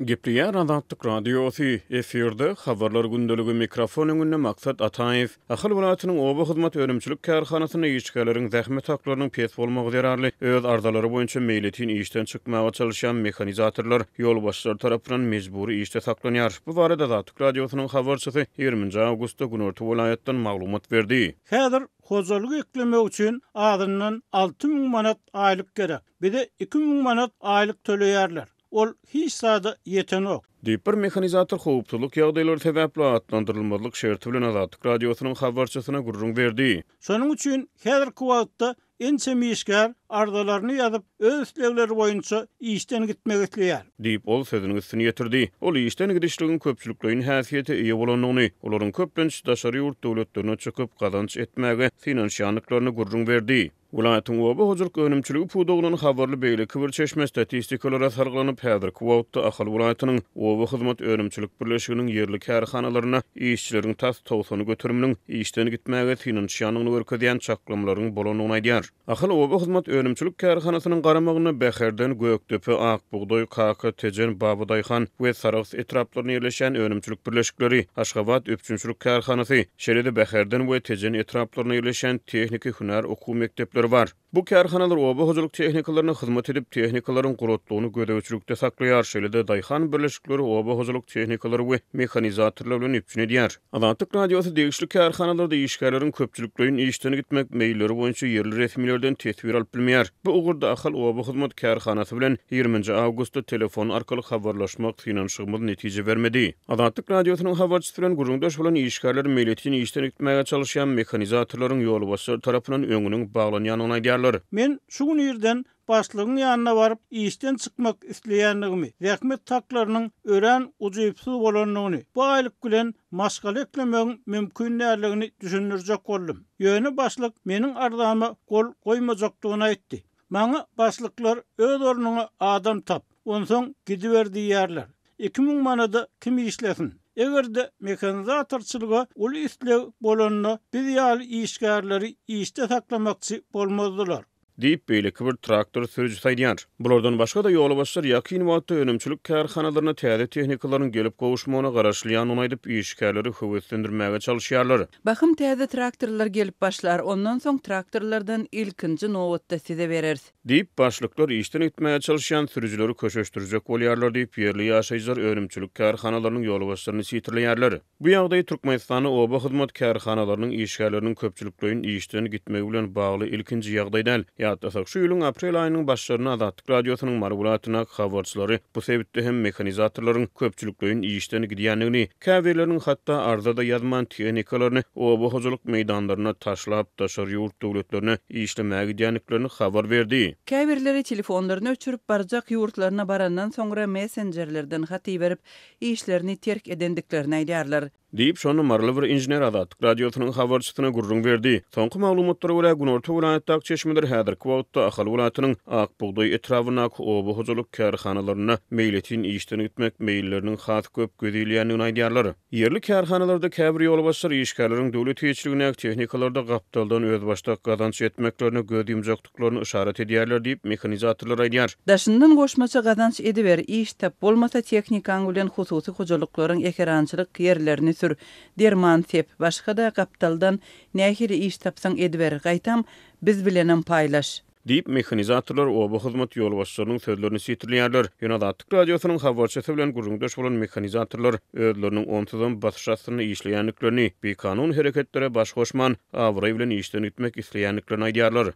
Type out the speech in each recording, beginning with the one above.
Gepriýär Azatlyk radiosu efirde habarlar gündöligi mikrofon öňünde maksat Ataýew Ahal welatynyň oba hyzmat örümçilik kärhanasyna işgärleriň zähmet haklarynyň pes bolmagy zararly öz arzalary boýunça meýletin işden çykmaga çalışan mehanizatorlar ýol başçylary tarapyndan mejburi işde saklanýar. Bu barada Azatlyk radiosynyň habarçysy 20 awgustda Günorta welaýatdan maglumat berdi. Häzir hozalyk eklemek üçin adyndan 6.000 manat aýlyk gerek. Bir de 2.000 manat aýlyk töleýärler. Ol hiç sada yeten ok. Diýip mehanizator howpsuzlyk ýagdaýlary sebäpli atlandyrylmalyk şerti bilen Azatlyk radiosynyň habarçysyna gurrun berdi. Şonuň üçin häzirki wagtda ençe işgär ardalaryny ýazyp öz islegleri boýunça işden gitmek isleýär. Diýip ol sözüniň üstüne ýetirdi. Ol işden gidişligin köpçülikligiň häsiýeti ýa bolanyny, olaryň köplenç daşary ýurt döwletlerine çykyp gazanç etmäge finansiýanlyklaryny gurrun berdi. Welaýatyň oba hojuluk önümçiligi pudugynyň habarly beýle kibir çeşme statistikalara sarglanyp häzirki wagtda Ahal welaýatynyň oba hyzmat önümçilik birleşiginiň ýerli kärhanalaryna işçileriň tas towsany götürüminiň işden gitmäge finansiýanyny berkezýän çaklamlaryň bolanyny aýdýar. Ahal oba hyzmat önümçilik kärhanasynyň garamagyny Bäherden, Gökdepe, Akbugdoy, Kaka, Tejen, Babadyhan we Sarax etraplaryna ýerleşen önümçilik birleşikleri, Aşgabat öpçünçilik kärhanasy, şeride Bäherden we Tejen etraplaryna ýerleşen Tehnika Hüner okuw mekdepleri var. Bu kärhanalar oba hojuluk tehnikalaryna hyzmat edip tehnikalaryň gurutlygyny gödäwçilikde saklaýar. Şeýle Daýhan birleşikleri oba hojuluk tehnikalary we mehanizatorlar bilen üpçün edýär. Azatlyk radiosu degişli kärhanalarda işgärleriň köpçülikligiň işden gitmek meýilleri boýunça ýerli resmilerden tesbir alyp bilmeýär. Bu ugurda Ahal oba hyzmat kärhanasy bilen 20 awgustda telefon arkaly habarlaşmak finansiýamyz netije bermedi. Azatlyk radiosynyň habarçysy bilen gurrundaş bolan işgärler meýletin işden gitmäge çalışan mehanizatorlaryň ýol başçylary tarapyndan öňüniň baglanýanyny aýdýarlar. Men şu gün ýerden başlygyň ýanyna baryp işden çykmak isleýänligimi, zähmet taklarynyň ören ujuýpsy bolanyny, bu aýlyk bilen maşgal eklemegiň mümkin nälerligini düşünürjek boldum. Ýöne başlyk meniň ardama gol goýmajakdygyny aýtdy. Maňa başlyklar öz ornuňa adam tap, onsoň gidiberdi ýerler. 2.000 manada kim işlesin? Egerde mehanizatorçylyga ul isleg bolanyny biz ýaly işgärleri işde saklamakçy bolmazdylar. Diýip beýle bir traktor sürüjüsi aýdýar. Bulardan başga da ýoly başlar ýakyn wagtda önümçilik kärhanalaryna täze tehnikalaryň gelip gowuşmagyna garaşlýanyny aýdyp işgärleri höwetlendirmäge çalışýarlar. Bakym täze traktorlar gelip başlar, ondan soň traktorlardan ilkinji nowatda size bereriz. Diýip başlyklar işden gitmäge çalışýan sürüjüleri köşeşdirjek bolýarlar diýip ýerli ýaşaýjylar önümçilik kärhanalarynyň ýoly başlaryny sitirleýärler. Bu ýagdaý Türkmenistany oba hyzmat kärhanalarynyň işgärleriniň köpçülikligiň işden gitmegi bilen bagly ilkinji ýagdaý däl. Ýa-da şu ýylyň aprel aýynyň başlaryna Azatlyk radiosynyň maglumatyna habarçylary bu sebäpde hem mehanizatorlaryň köpçülikligiň işden gidýänligini, käbirleriň hatda arzada ýazman tehnikalaryny oba hojuluk meýdanlaryna taşlap daşary ýurt döwletlerine işlemäge gidýänliklerini habar berdi. Käbirleri telefonlaryny öçürüp barjak ýurtlaryna barandan soňra messengerlerden haty berip işlerini terk edendiklerini aýdýarlar. Diýip şonu marly bir injener Azatlyk radiosynyň habarçysyna gurrun berdi. Soňky maglumatlara görä Günorta welaýatdaky çeşmeler häzirki wagtda Ahal welaýatynyň Akbugdoy etrawyna oba hojuluk kärhanalaryna meýletin işden gitmek meýilleriniň has köp gözelýänligini aýdýarlar. Ýerli kärhanalarda käbir ýoly başlar işgärleriň döwlet ýetkiligine tehnikalarda gapdaldan öz başda gazanç etmeklerini gödýümjakdyklaryny işaret edýärler diýip mehanizatorlar aýdýar. Daşyndan goşmaça gazanç ediber, iş tap bolmasa teknikaň bilen hususy hojalyklaryň ekerançylyk ýerlerini sür, derman tep, başga da gapdaldan nähiri iş tapsaň ediber, gaýtam biz bilenem paýlaş. Diýip mehanizatorlar oba hyzmat ýol başçylarynyň sözlerini sitirleýärler. Ýöne Azatlyk radiosynyň habarçysy bilen gurrundaş bolan mehanizatorlar özleriniň onsuzdan başçysyny işleýänliklerini, bekanun hereketlere baş goşman, awry bilen işden gitmek isleýänliklerini aýdýarlar.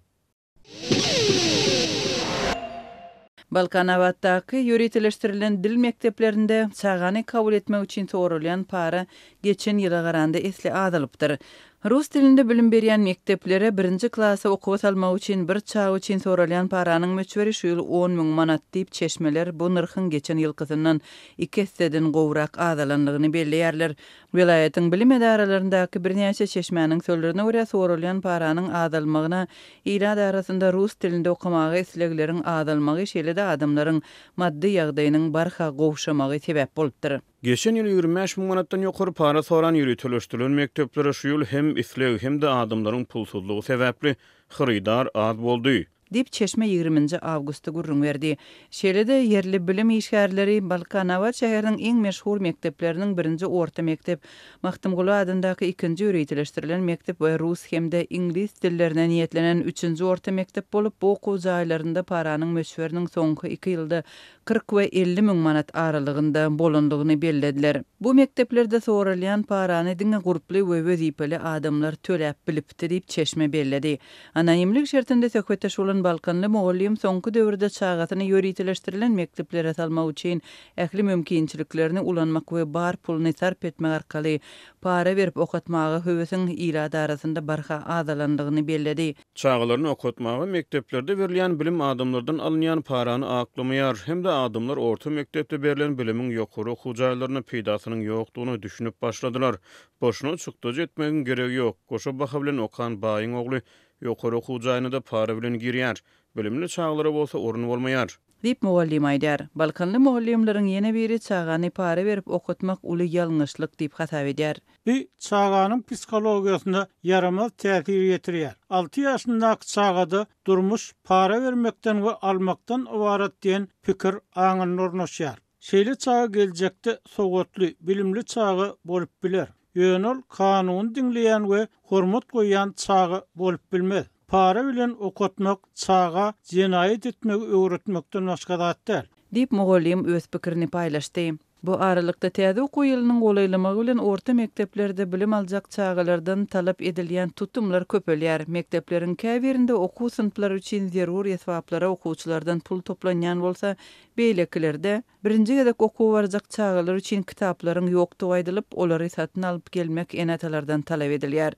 Balkanavatdaky ýöreteleşdirilen dil mekteplerinde çağany kabul etmek üçin sorulýan para geçen ýyla garanda esli azalypdyr. Rus dilinde bilim berýän mekteplere 1-nji klassa okuw salmak üçin bir çağ üçin sorulýan paranyň möçberi şu ýyl 10.000 manat diýip çeşmeler bu nyrhyň geçen ýylkysyndan 2 hisseden gowrak azalanlygyny belleýärler. Vilayatyň bilim edaralaryndaky birnäçe çeşmäniň sözlerine görä sorulýan paranyň azalmagyna ýyla arasynda rus dilinde okumagy islegleriň azalmagy şeýle-de adamlaryň maddi ýagdaýynyň barha gowşamagy sebäp bolupdyr. Geçen ýyl 25.000 manatdan ýokary para soran ýöreteleşdirilen mekteplere şu ýyl hem isleg hem de adamlaryň pulsuzlygy sebäpli xyridar az boldy. dip Çeşme 20 awgustda gurrun berdi. Şeýle-de yerli bilim işgärleri Balkanava şäheriniň iň meşhur mektepleriniň birinji orta mektep, Mahdumguly adyndaky 2-nji öýretileşdirilen mektep we rus hemde ingliz dillerine niýetlenen 3-nji orta mektep bolup, bu okuw jaýlarynda paranyň möşweriniň soňky 2 ýylda 40 we 50 000 manat aralygynda bolandygyny bellediler. Bu mekteplerde sorulýan parany diňe guruply we wezipeli adamlar töläp bilipdi diýip Çeşme belledi. Anonimlik şertinde söhbetdeş bolan Balkanly mugallim soňky döwürde çagatyny ýöretleşdirilen mekteplere salmak üçin ähli mümkinçiliklerini ulanmak we bar puluny sarp etmek arkaly para berip okatmagy höwesiň ýylady arasynda barha adalandygyny belledi. Çağalaryny okutmagy mekteplerde berilýän bilim adamlardan alınýan parany aklamayar, hem de adamlar orta mektepde berilen bilimiň ýokary okuw jaýlaryny peýdasynyň ýokdugyny düşünüp başladylar. Boşuna çykdyjy etmegiň geregi ýok. Goşa baha bilen okan baýyň ogly ýokary okuw jaýyna da para bilen girýär. Bilimli çağlara bolsa orun bolmaýar. Dip mugallim aýdar. Balkanly mugallimlaryň ýene biri çagany para berip okutmak uly ýalňyşlyk diýip hatap edýär. Bir çağanyň psikologiýasyna yaramaz täsir ýetirýär. 6 ýaşyndaky çagada durmuş para vermekden we almakdan ibaret diýen pikir aňyny ornaşýar. Şeýle çağa geljekde sowgatly, bilimli çağa bolup biler. Ýönül kanun dinleýän we hormat goýan çağa bolup bilmez. Para bilen okutmak çağa jinayet etmek öwretmekden başga zat däl. Dip mugallim öz pikirini paýlaşdy. Bu aralykda täze okuw ýylynyň golaýlamagy bilen orta mekteplerde bilim aljak çağalardan talap edilýän tutumlar köpelýär. Mektepleriň käbirinde okuw synplary üçin zerur ýetwaplara okuwçylardan pul toplanýan bolsa, beýlekilerde birinji gedek okuw barjak çağalar üçin kitaplaryň ýokdugy aýdylyp, olary satyn alyp gelmek enatalardan talap edilýär.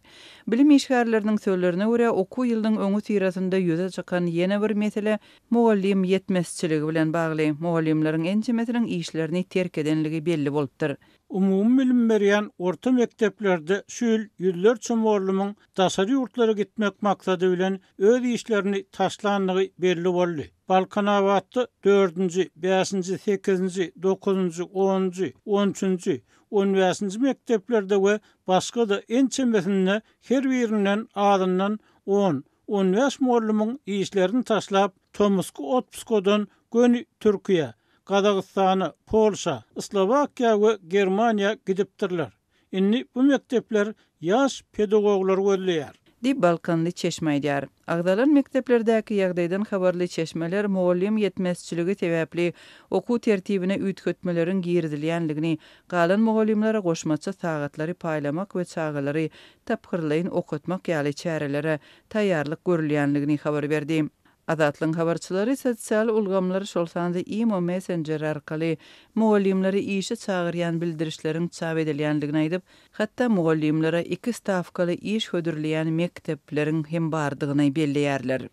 Bilim işgärleriniň sözlerine görä, okuw ýylynyň öňü tirasynda ýüze çykan ýene bir mesele mugallim ýetmezçiligi bilen bagly. Mugallimlaryň ençemesiniň işlerini terk edenligi belli bolupdyr. Umum bilim berýän orta mekteplerde şül ýüzlerçe mugallimyň daşary ýurtlara gitmek maksady bilen öz işlerini taşlandygy belli boldy. Balkanawatda 4-nji, 5-nji, 8-nji, 9-nji, 10-nji, 13-nji, 15-nji mekteplerde we başga da ençemesinde her birinden adından 10-15 mugallimyň işlerini taşlap Tomsky otpuskodan göni Türkiýe, Kazakstana, Polşa, Slovakiýa we Germaniýa gidipdirler. Inni bu mektepler ýaş pedagoglar gözleýär. Dip Balkanly Çeşme aýdýar. Agdalan mekteplerdäki ýagdaýdan habarly çeşmeler mugallim ýetmezçiligi sebäpli okuw tertibine üýtgetmeleriň girdilýänligini, galan mugallimlere goşmaça sagatlary paýlamak we çağalary tapgyrlaýyn okutmak ýaly çärelere taýýarlyk görülýänligini habar berdi. Azatlyň habarçylary sosial ulgamlary şolsanda imo messenger arkaly mugallimleri işe çağırýan bildirişleriň çap edilýänligini aýdyp, hatda mugallimlere 2 stavkaly iş hödürleýän mektepleriň hem bardygyny belleýärler.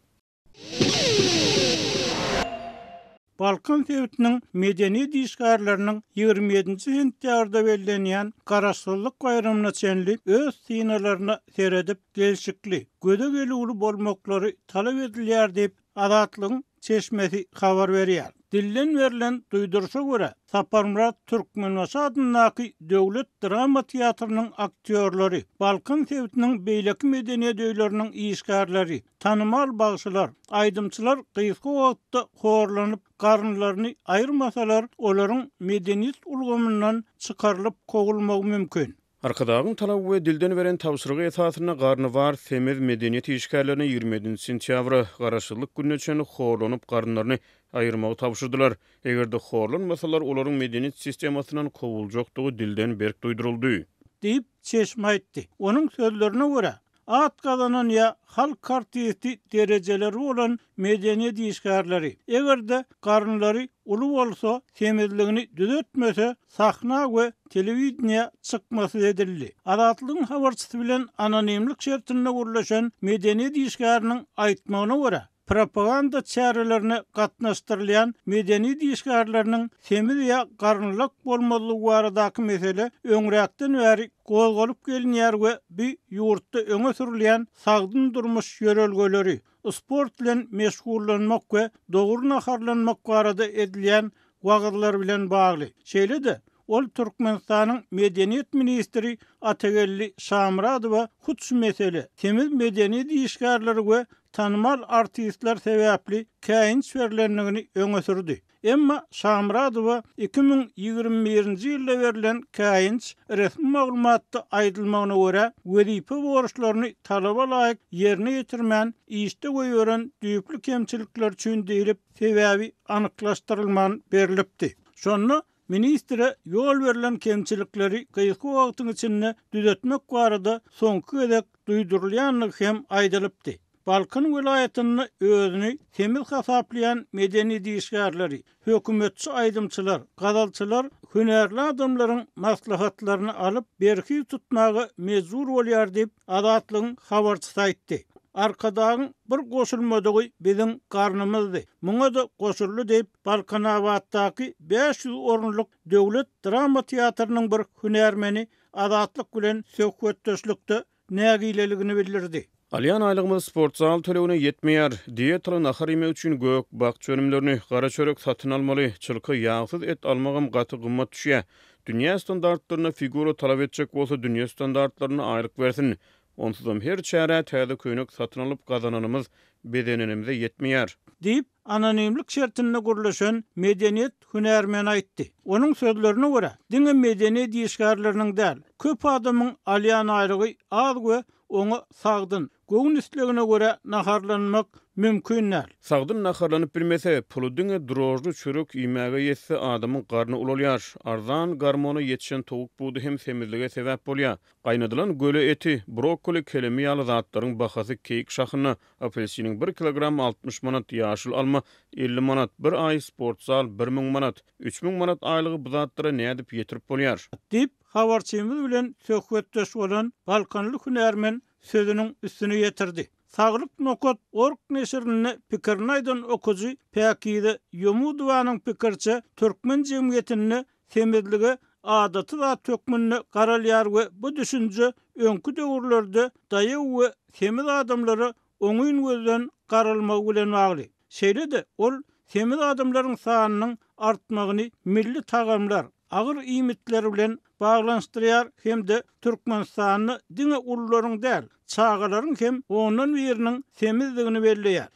Balkan Sowetiniň medeniýet işgärleriniň 27-nji sentýarda bellenýän garaşsyzlyk baýramyna çenli öz sinalaryna seredip gelşikli, gödegeli uly bolmaklary talap edilýär diýip Azatlyň Çeşmesi habar berýär. Dilden verilen duyduruşa göre Saparmurat Türkmenbaşy adyndaky döwlet drama teatrynyň aktýorlary, Balkan Sowetiniň beýleki medeniýet öýleriniň işgärleri, tanymal bagşylar, aýdymçylar gysga wagtda horlanyp garynlaryny aýyrmasalar, olaryň medeniýet ulgamyndan çykarylyp kogulmagy mümkin. Arkadagyň talap we dilden beren tawsyrygy esasyna garnyvar semiz medeniýet işgärlerini 27 sentýabra garaşsyzlyk gününe çen horlanyp garynlaryny aýyrmagy tapşyrdylar. Egerde horlanmasalar olaryň medeniýet sistemasyndan kowuljokdugy dilden berk duýduruldy. Diýip Çeşme aýtdy. Onuň sözlerine görä, at kazanan ya halk artisti dereceleri olan medeniýet işgärleri. Egerde garynlary uly bolsa, semizligini düzeltmese, sahna we telewiziýa çykmasy edildi. Azatlyň habarçysy bilen anonimlik şertinde gurulýan medeniýet işgäriniň aýtmagyna görä, propaganda çärelerine gatnaşdyrylýan medeniýet işgärleriniň semiz ýa garynlyk bolmalygy baradaky mesele öňräkden bäri gozgalyp gelinýär we bir ýurtda öňe sürilýän sagdyn durmuş ýörelgeleri, sport bilen meşgullanmak we dogry naharlanmak barada edilýän wagtlar bilen bagly. Şeýle-de ol Türkmenistanyň medeniýet ministri Atagelli Şamradowa huts mesele, temiz medeniýet işgärleri we tanımal artistler sebäpli käýinç verilendigini öňe sürdi. Emma Şamradowa 2021-nji ýylda verilen käýinç resmi maglumatda aýdylmagyna görä wezipe borçlaryny talaba laýyk ýerine ýetirmän işde goýuran düýpli kemçilikler üçin diýilip sebäbi anyklaşdyrylman berilipdi. Şonu ministre yol verilen kemçilikleri kıyıkı wagtyň içinde düzetmek barada soňky gezek duýdurulýanlygy hem aýdylypdy. Balkan vilayatyny özüni temiz hasaplayan medeni diýişgärleri, hökümetçi aýdymçylar, gadalçylar hünärli adamlaryň maslahatlaryny alyp berki tutmagy mezur bolýar diýip Azatlygyň habarçysy aýtdy. Arkadagyň bir goşulmadygy biziň garnymyzdy. Muňa da goşully diýip Balkanabatdaky 500 orunluk döwlet drama teatrynyň bir hünärmeni Azatlyk bilen söhbetdeşlikde nägileligini bildirdi. Alyan aylygymyz sport zal tölegine yetmeýär. Dietra naharime üçin gök bak çönümlerini gara çörek satyn almaly, çylky ýagsyz et almagam gaty gymmat düşýär. Dünýä standartlaryna figura talap etjek bolsa dünýä standartlaryna aýryk bersin. Onsuzam her çäre täze köýnek satyn alyp gazananymyz bedenenimize yetmeýär. Deyip anonimlik şertinde gurulşan medeniýet hünärmeni aýtdy. Onun sözlerine görä, diňe medeni diýişgärleriniň däl, köp adamyň alyan aýrygy az we onu sagdyn. Göwün islegine görä naharlanmak mümkin näl. Sagdyn naharlanyp bilmese, pulu diňe drojly çörek ýemäge ýetse adamyň garny ulalýar. Arzan garmony ýetişen towuk budy hem semizlige sebäp bolýar. Gaýnadylan göle eti, brokoli kelemi ýaly zatlaryň bahasy keyik şahyny, apelsiniň 1 kilogram 60 manat, ýaşyl alma 50 manat, bir ay sportzal 1000 manat, 3000 manat aýlygy bu zatlara nädip ýetirip bolýar. Dip habarçymyz bilen söhbetdeş bolan Balkanly hünärmen sözüniň üstüne ýetirdi. Saglyk.org neşrine pikirini aýdan okujy Päkide Ýomudowanyň pikirçe türkmen jemgyýetini semizligi adaty da tökmünni garalýar we bu düşünje öňkü döwürlerde daýy we semiz adamlary oňyn gözden garalmagy bilen bagly. Şeýle-de ol semiz adamlaryň sanynyň artmagyny milli tagamlar, agyr iýmitler bilen baglanşdyrýar hem-de Türkmenistanyny diňe ullaryň däl, çağalaryň hem ondan biriniň semizligini belleýär.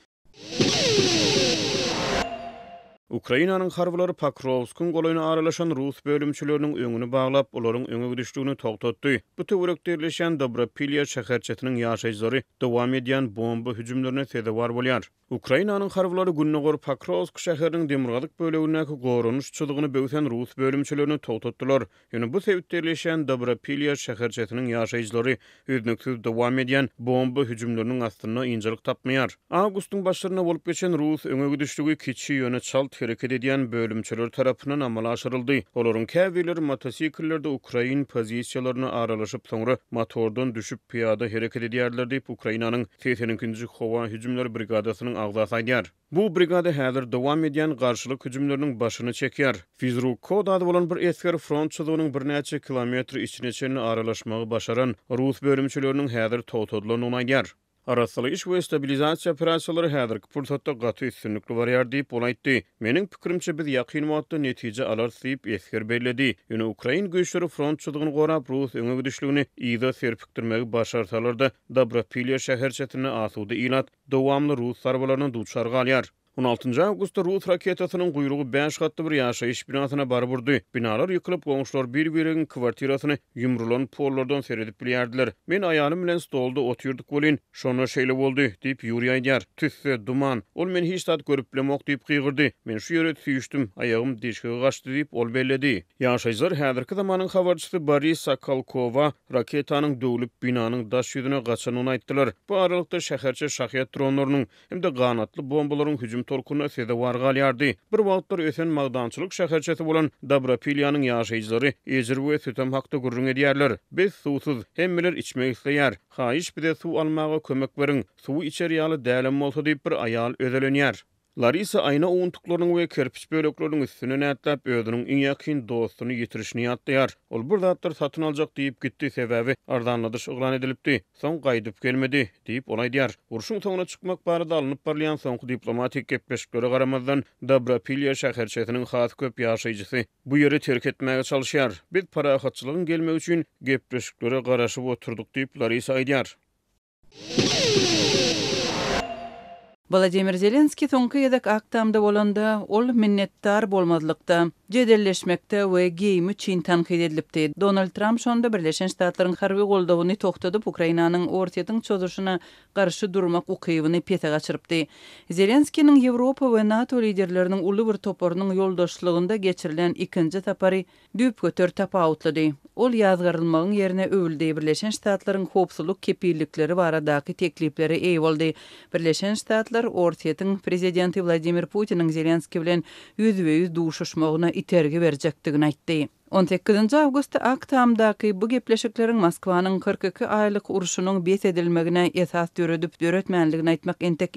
Ukrainanyň harwlary Pokrovskyn golaýyna aralaşan Rus bölümçileriniň öňüni baglap, olaryň öňe gidişdigini togtatdy. Bu töwerek derleşen Dobropilya şäherçetiniň ýaşaýjylary dowam edýän bomba hüjümlerine sebäp bolýar. Ukrainanyň harwlary Gunnogor Pokrovsk şäheriniň demirgalyk bölegindäki goranuşçylygyny böwsen Rus bölümçilerini togtatdylar. Ýöne bu sebäp derleşen Dobropilya şäherçetiniň ýaşaýjylary üznüksiz dowam edýän bomba hüjümleriniň astyna injelik tapmaýar. Awgustyň başlaryna bolup geçen Rus öňe gidişdigi kiçi ýöne çalt hareket edýän bölümçiler tarapyndan amala aşyryldy. Olaryň käbileri motosiklerde Ukrain pozisiýalaryna aralaşyp soňra motordan düşüp piýada hareket edýärler diýip Ukrainanyň 80-nji howa hüjümleri brigadasynyň agzasy aýdýar. Bu brigada häzir dowam edýän garşylyk hüjümleriniň başyny çekýär. Fizrukko ady bolan bir esker front çyzygynyň bir näçe kilometr içine çenli aralaşmagy başaran Rus bölümçileriniň häzir togtadylygyny aýdýar. Arasly iş we stabilizasiýa operasiýalary häzirki pursatda gaty üstünlikli barýar diýip bolaytdy. Meniň pikirimçe biz ýakyn wagtda netije alar diýip esker bellädi. Ýöne Ukrain güýçleri frontçylygyny gorap Rus öňe gidişligini ýa-da serpikdirmegi başarsalar-da Dobropilya şäherçetine asuda ilat dowamly Rus sarwalaryny duçar galýar. 16 Awgustda Rus raketasynyň guyrugy 5 gatly bir ýaşaýyş binasyna barburdy. Binalar ýykylyp goňşular bir-biriniň kwartirasyny ýumrulan pollardan seredip bilýärdiler. Men aýalym bilen stolda oturdyk bolyn, şonu şeýle boldy diýip ýuri aýdýar. Tüsse, duman. Ol men hiç zat görüp bilemok diýip gygyrdy. Men şu ýere süýüşdüm, aýagym deşige gaçdy diýip ol belledi. Ýaşaýjylar häzirki zamanyň habarçysy Boris Sokolkowa raketanyň döwlüp binanyň daş ýüzüne gaçanyny aýtdylar. Bu aralykda şäherçe şahyat dronlarynyň hem-de ganatly bombalaryň hüjüm tolkuny sebäp galýardy. Bir wagtlar ösen magdançylyk şäherçesi bolan Dobropilýanyň ýaşaýjylary ejir we sütem hakda gurrun edýärler. Biz suwsuz hemmeler içmek isleýär. Haýyş bize suw almaga kömek beriň. Suw içer ýaly dälim bolsa diýip bir aýal özelenýär. Larisa ayna oňuntuklarynyň we kerpiç bölekläriniň üstüne nätlap özüniň iň ýakyn dostuny ýetirişini ýatlaýar. Ol bir zatlar satyn aljak diýip gitdi, sebäbi ardanladyş uglan edilipdi. Soň gaýdyp gelmedi diýip olaýdýar. Urşuň soňuna çykmak barada alınıp barlayan soňky diplomatik gepleşiklere garamazdan Dobropilya şäherçetiniň has köp ýaşaýjysy bu ýeri terk etmäge çalyşýar. Biz parahatçylygyň gelmegi üçin gepleşiklere garaşyp oturduk diýip Larisa aýdýar. Vladimir Zelenski soňky ýedek aktamda bolanda ol minnetdar bolmazlykda, jedelleşmekde we geyimi çin tanqid edilipdi. Donald Trump şonda Birleşen Ştatlaryň harby goldawyny toktadyp Ukrainanyň ortaýatyň çözüşine garşy durmak ukybyny pete gaçyrypdy. Zelenskiň Ýewropa we NATO liderleriniň uly bir toporunyň ýoldaşlygynda geçirilen ikinji tapary düp götür tapawutlady. Ol ýazgarylmagyň ýerine öwüldi. Birleşen Ştatlaryň howpsuzlyk kepillikleri baradaky teklipleri eý boldy. Birleşen Ştatlar ortaýatyň prezidenti Vladimir Putiniň Zelenski bilen ýüzbe-ýüz duşuşmagyna itergi berjekdigini aýtdy. 18 awgustda aktamdaky bu gepleşikleriň Moskwanyň 42 aýlyk uruşunyň bet edilmegine esas döretmänligini aýtmak entek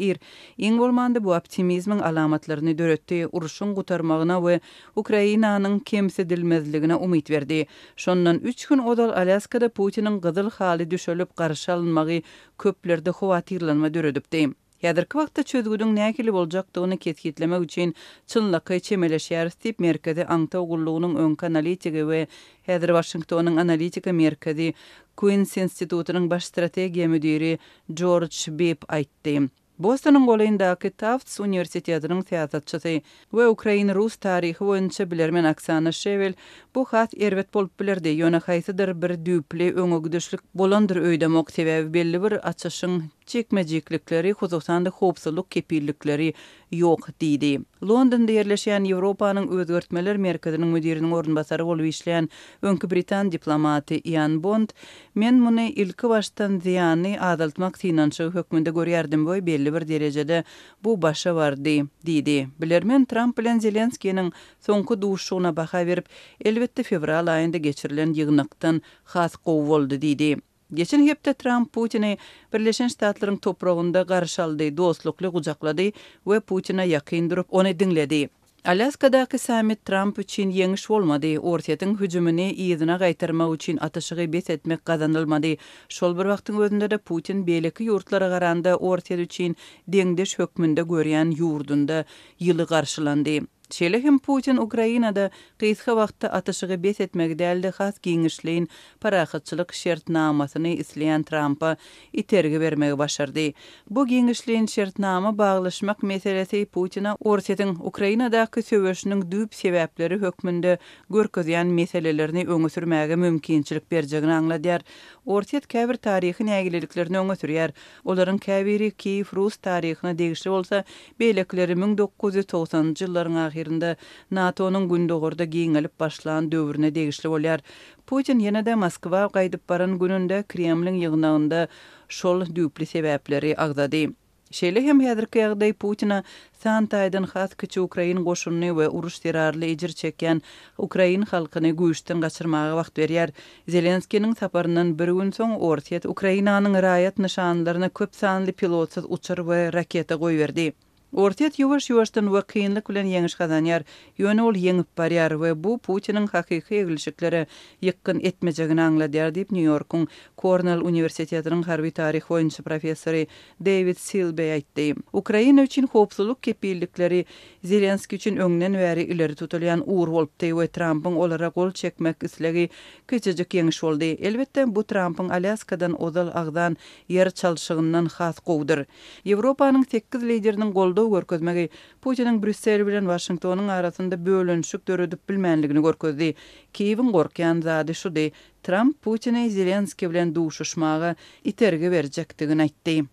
iň bolmanda bu optimizmiň alamatlaryny döretdi. Uruşyň gutarmagyna we Ukrainanyň kemsedilmezligine umyt berdi. Şondan 3 gün odal Alaskada Putiniň gyzyl haly düşelip garşy alınmagy köplerde howatyrlanma döredipdi. Häzirki wagtda çözgüdüň näkili boljakdygyny ketgitlemek üçin çynlaky çemeleşýär Stip merkezi aňta ogullugynyň öňki analitigi we häzir Washingtonyň analitika merkezi Queen's Institute'nyň baş strategiýa müdiri George Bibb aýtdy. Boston'un golayındaky Tufts Universitetiniň siýasatçysy we Ukraina Rus tarihi boýunça bilermen Oksana Shevel bu hat erwet bolup bilerdi. Ýöne haýsydyr bir düpli öňügdüşlik bolandyr öýdemok sebäbi belli bir açyşyň çekmejiklikleri, hususanda howpsuzlyk kepillikleri ýok diýdi. Londonda ýerleşýän Ýewropanyň özgörtmeler merkeziniň müdiriniň ornbasary bolup işleýän öňkü Britan diplomaty Ian Bond, "Men muny ilki başdan ziýany azaltmak synançy hökmünde görýärdim we belli bir derejede bu başa bardy" diýdi. Bilermen Trump bilen Zelenskiň soňky duşuşyna baha berip, elbetde fevral aýynda geçirilen ýygnakdan has gowy boldy diýdi. Geçen hepde Trump Putin'i Birleşen Ştatlaryň topragynda garşy aldy, dostlukly gujaklady we Putin'a ýakyn durup ony dinledi. Alaskadaky summit Trump üçin ýeňiş bolmady. Ortaýatyň hüjümini ýyzyna gaýtarmak üçin atyşygy bes etmek gazanylmady. Şol bir wagtyň özünde de Putin beýleki ýurtlara garanda ortaýat üçin deňdeş hökmünde görýän ýurdunda ýyly garşylandy. Şeýle hem Putin Ukrainada gysga wagtda atyşygy bes etmek däldi has giňişliň parahatçylyk şertnamasyny isleýän Trump'a itergi bermegi başardy. Bu giňişliň şertnama baglaşmak meselesi Putin'a ortaýatyň Ukrainadaky söwüşiniň düp sebäpleri hökmünde görkezýän meselelerini öňe sürmäge mümkinçilik berjegini aňladýar. Ortaýat käbir taryhy nägileliklerini öňe sürýär. Olaryň käbiri Kiýew Rus taryhyna degişli bolsa, beýlekleri 1990-njy ýyllaryň ahirinde NATO'nun gündogorda giňelip başlan döwrüne degişli bolýar. Putin ýene-de Moskwa gaýdyp baran gününde Kremliň ýygnagynda şol düpli sebäpleri agzady. Şeýle hem häzirki ýagdaý Putin'a santaýdan has kiçi Ukrain goşunyny we uruş terarly ejir çekýän Ukrain halkyny güýçden gaçyrmaga wagt berýär. Zelenskiň saparyndan bir gün soň ortaýat Ukrainanyň raýat nişanlaryna köp sanly pilotsyz uçur we raketa goýberdi. Ortaýat ýuwaş-ýuwaşdan we kynlyk bilen ýeňiş gazanýar. Ýöne ol ýeňip barýar we bu Putiniň hakyky egilşikleri ýykyn etmejegini aňladýar diýip New Yorkyň Cornell Universitetiniň harby tarih boýunça professory David Silbey aýtdy. Ukraina üçin howpsuzlyk kepillikleri Zelenski üçin öňden bäri ileri tutulýan uğur bolupdy we Trump'yň olara gol çekmek islegi keçejek ýeňiş boldy. Elbetde bu Trump'yň Alaskadan ozal agdan ýer çalşygyndan has gowdur. Ýewropanyň 8 lideriniň golda görkezmegi Putiniň Brüssel bilen Washingtonyň arasynda bölünşik döredip bilmänligini görkezdi. Kiýewiň gorkýan zady şudy, Trump Putin'i Zelenski bilen duşuşmaga itergi berjekdigini aýtdy.